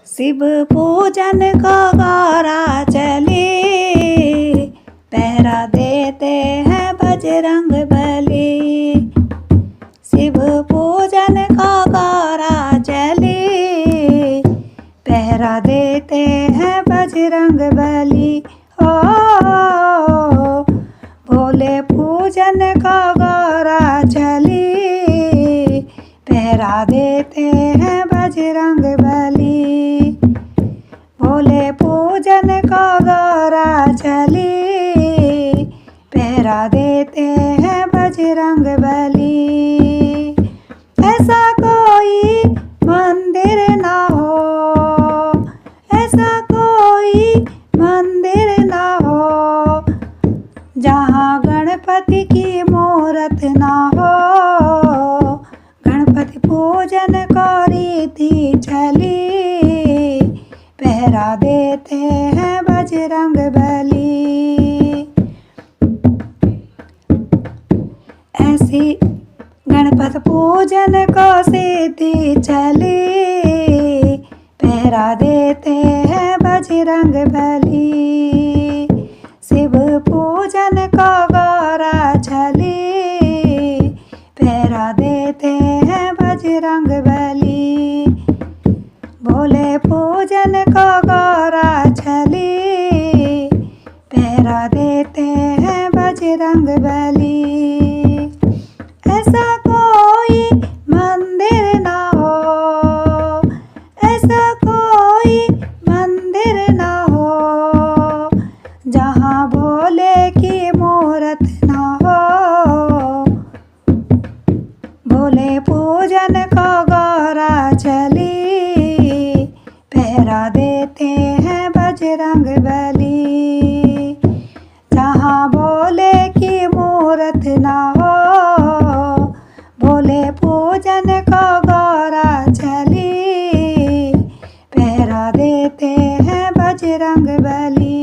शिव पूजन को गौरा चले, पहरा देते हैं बजरंग बली। शिव पूजन को गौरा चले, पहरा देते हैं बजरंग बली। ओ भोले पूजन को गौरा चले, पहरा देते हैं बजरंग बली। भोले पूजन को गौरा चले, पहरा देते हैं बजरंग बली। ऐसा कोई मंदिर ना हो, ऐसा कोई मंदिर ना हो, जहाँ गणपति की मूरत ना हो। गणपति पूजन को रीति चली, पहरा देते हैं बजरंग बली। ऐसी गणपति पूजन को सिद्धि चली, पहरा देते हैं बजरंग बली। शिव पूजन को गौरा चली, पहरा देते हैं बजरंग बली। भोले पूजन को गौरा चली, पहरा देते हैं बजरंग बली। ऐसा कोई मंदिर ना हो, ऐसा कोई मंदिर ना हो, जहाँ भोले की मूरत ना हो। भोले पूजन को गौरा चली, पहरा देते हैं बजरंग बली। जहाँ भोले की मूरत ना हो, भोले पूजन को गौरा चली, पहरा देते हैं बजरंग बली।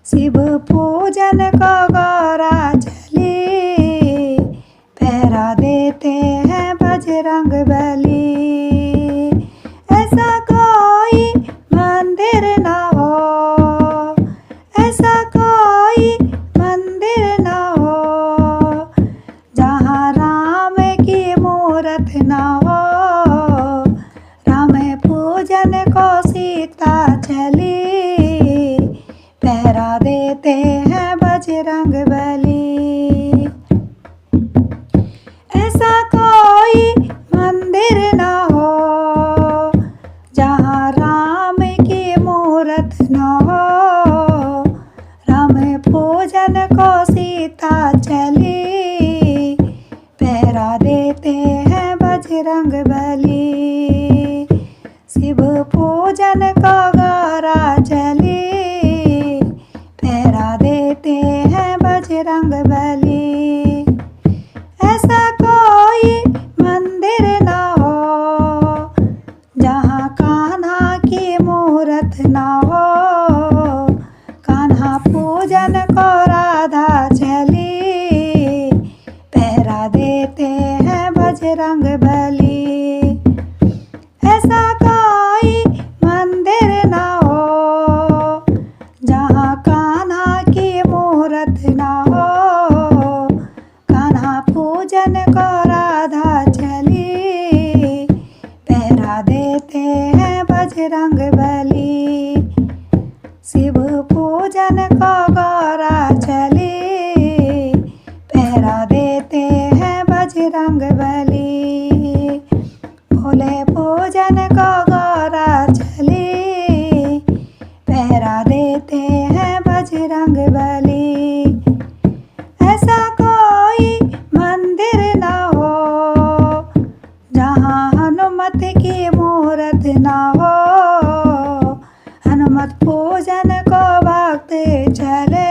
शिव पूजन को गौरा चली, पहरा देते हैं बजरंग बली। ऐसा कोई मंदिर ना हो, ऐसा कोई मंदिर ना हो, जहाँ राम की मूरत ना हो। राम पूजन को सीता चली, पहरा देते हैं बजरंग बली। ऐसा कोई मंदिर ना हो, जहाँ राम की मूरत ना हो। राम पूजन को सीता चली, पहरा देते हैं बजरंग बली। शिव पूजन को गौरा चली, पहरा देते हैं बजरंग बली। ऐसा कोई मंदिर ना हो, जहाँ कान्हा की मूरत ना हो। कान्हा पूजन को राधा चली, पहरा देते हैं बजरंग बली। ऐसा कोई मंदिर ना हो, जहाँ कान्हा की मूरत ना हो। कान्हा पूजन को राधा चली, पहरा देते हैं बजरंग बली। शिव पूजन को गौरा चली, पहरा देते हैं बजरंग बली। भोले पूजन को गौरा चली, पहरा देते हैं बजरंग बली। ऐसा कोई मंदिर ना हो, जहाँ हनुमत की मूरत ना हो। हनुमत पूजन को भक्त चले,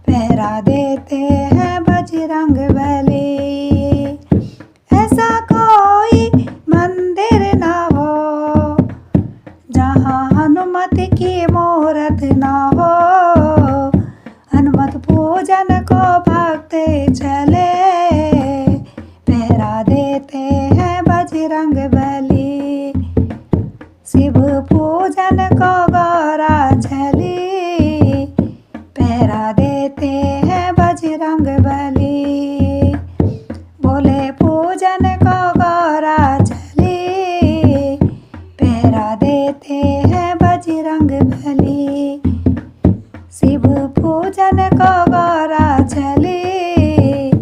पहरा देते हैं बजरंग बली। ऐसा कोई मंदिर ना हो, जहाँ हनुमत की मूरत ना हो। हनुमत पूजन को भक्त चले, पहरा देते हैं बजरंग बली। बली। शिव पूजन को गौरा चली,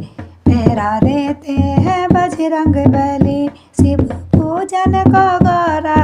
पहरा देते हैं बजरंग बली। शिव पूजन को गौरा